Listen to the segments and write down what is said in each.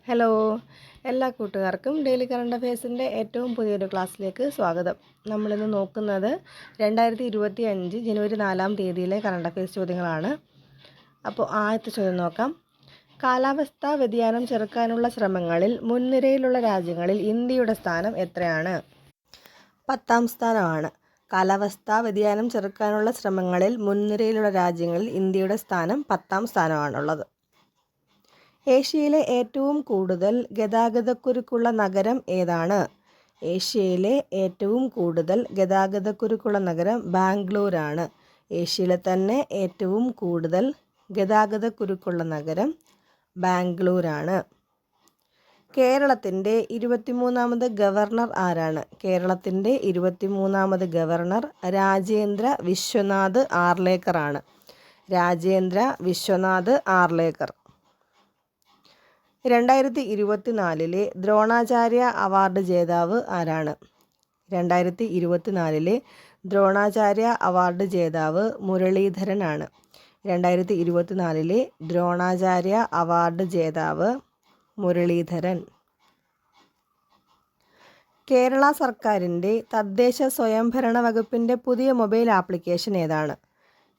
Hello, എല്ലാ കൂട്ടുകാർക്കും daily current അഫയേഴ്സിൻ്റെ ഏറ്റവും പുതിയൊരു ക്ലാസ്സിലേക്ക് സ്വാഗതം. നമ്മളിന്ന് നോക്കുന്നത് 2025 ജനുവരി 4-ാം തീയതിയിലെ കറണ്ട് അഫയേഴ്സ് ചോദ്യങ്ങളാണ്. അപ്പോൾ ആദ്യത്തെ ചോദ്യം നോക്കാം. കാലാവസ്ഥാ വ്യതിയാനം ചെറുക്കാനുള്ള ശ്രമങ്ങളിൽ മുൻനിരയിലുള്ള രാജ്യങ്ങളിൽ ഇന്ത്യയുടെ സ്ഥാനം എത്രയാണ്? 10ാം സ്ഥാനമാണ്. കാലാവസ്ഥാ വ്യതിയാനം ചെറുക്കാനുള്ള ശ്രമങ്ങളിൽ മുൻനിരയിലുള്ള രാജ്യങ്ങളിൽ ഇന്ത്യയുടെ സ്ഥാനം 10ാം സ്ഥാനമാണുള്ളത്. ഏഷ്യയിലെ ഏറ്റവും കൂടുതൽ ഗതാഗതക്കുരുക്കുള്ള നഗരം ഏതാണ്? ഏഷ്യയിലെ ഏറ്റവും കൂടുതൽ ഗതാഗതക്കുരുക്കുള്ള നഗരം ബാംഗ്ലൂരാണ്. ഏഷ്യയിലെ തന്നെ ഏറ്റവും കൂടുതൽ ഗതാഗതക്കുരുക്കുള്ള നഗരം ബാംഗ്ലൂരാണ്. കേരളത്തിൻ്റെ 23ാമത് ഗവർണർ ആരാണ്? കേരളത്തിൻ്റെ 23ാമത് ഗവർണർ രാജേന്ദ്ര വിശ്വനാഥ് ആർലേക്കർ ആണ്. രാജേന്ദ്ര വിശ്വനാഥ് ആർലേക്കർ. 2024 ദ്രോണാചാര്യ അവാർഡ് ജേതാവ് ആരാണ്? 2024 ദ്രോണാചാര്യ അവാർഡ് ജേതാവ് മുരളീധരനാണ്. 2024 ദ്രോണാചാര്യ അവാർഡ് ജേതാവ് മുരളീധരൻ. കേരള സർക്കാരിൻ്റെ തദ്ദേശ സ്വയംഭരണ വകുപ്പിൻ്റെ പുതിയ മൊബൈൽ ആപ്ലിക്കേഷൻ ഏതാണ്?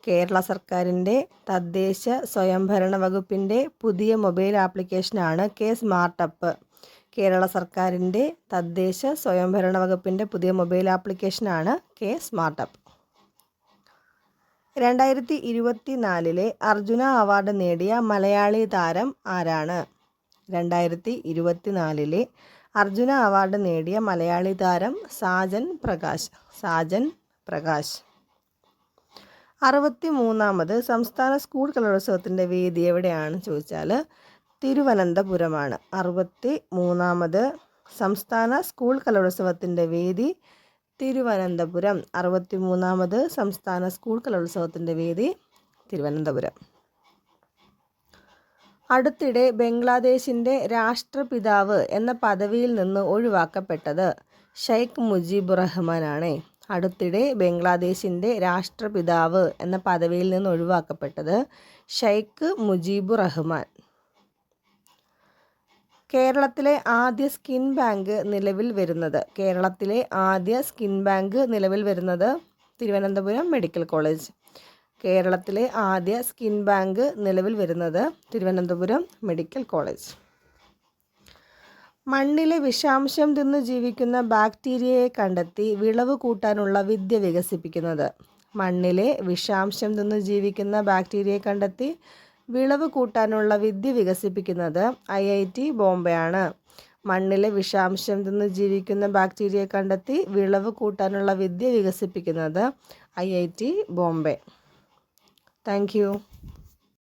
കേരള സർക്കാരിൻ്റെ തദ്ദേശ സ്വയംഭരണ വകുപ്പിൻ്റെ പുതിയ മൊബൈൽ ആപ്ലിക്കേഷനാണ് കെ സ്മാർട്ടപ്പ്. കേരള സർക്കാരിൻ്റെ തദ്ദേശ സ്വയംഭരണ വകുപ്പിൻ്റെ പുതിയ മൊബൈൽ ആപ്ലിക്കേഷനാണ് കെ സ്മാർട്ടപ്പ്. 2024 അർജുന അവാർഡ് നേടിയ മലയാളി താരം ആരാണ്? 2024 അർജുന അവാർഡ് നേടിയ മലയാളി താരം സാജൻ പ്രകാശ്. സാജൻ പ്രകാശ്. 63ാമത് സംസ്ഥാന സ്കൂൾ കലോത്സവത്തിൻ്റെ വേദി എവിടെയാണ് ചോദിച്ചാൽ തിരുവനന്തപുരമാണ്. 63ാമത് സംസ്ഥാന സ്കൂൾ കലോത്സവത്തിൻ്റെ വേദി തിരുവനന്തപുരം. 63ാമത് സംസ്ഥാന സ്കൂൾ കലോത്സവത്തിൻ്റെ വേദി തിരുവനന്തപുരം. അടുത്തിടെ ബംഗ്ലാദേശിൻ്റെ രാഷ്ട്രപിതാവ് എന്ന പദവിയിൽ നിന്ന് ഒഴിവാക്കപ്പെട്ടത് ഷെയ്ഖ് മുജീബുർ റഹ്മാനാണ്. അടുത്തിടെ ബംഗ്ലാദേശിൻ്റെ രാഷ്ട്രപിതാവ് എന്ന പദവിയിൽ നിന്ന് ഒഴിവാക്കപ്പെട്ടത് ഷെയ്ഖ് മുജീബുർ റഹ്മാൻ. കേരളത്തിലെ ആദ്യ സ്കിൻ ബാങ്ക് നിലവിൽ വരുന്നത്? കേരളത്തിലെ ആദ്യ സ്കിൻ ബാങ്ക് നിലവിൽ വരുന്നത് തിരുവനന്തപുരം മെഡിക്കൽ കോളേജ്. കേരളത്തിലെ ആദ്യ സ്കിൻ ബാങ്ക് നിലവിൽ വരുന്നത് തിരുവനന്തപുരം മെഡിക്കൽ കോളേജ്. മണ്ണിലെ വിഷാംശം തിന്ന് ജീവിക്കുന്ന ബാക്ടീരിയയെ കണ്ടെത്തി വിളവ് കൂട്ടാനുള്ള വിദ്യ വികസിപ്പിക്കുന്നത്? മണ്ണിലെ വിഷാംശം തിന്ന് ജീവിക്കുന്ന ബാക്ടീരിയയെ കണ്ടെത്തി വിളവ് കൂട്ടാനുള്ള വിദ്യ വികസിപ്പിക്കുന്നത് IIT ബോംബെയാണ്. മണ്ണിലെ വിഷാംശം തിന്ന് ജീവിക്കുന്ന ബാക്ടീരിയയെ കണ്ടെത്തി വിളവ് കൂട്ടാനുള്ള വിദ്യ വികസിപ്പിക്കുന്നത് IIT ബോംബെ. Thank you.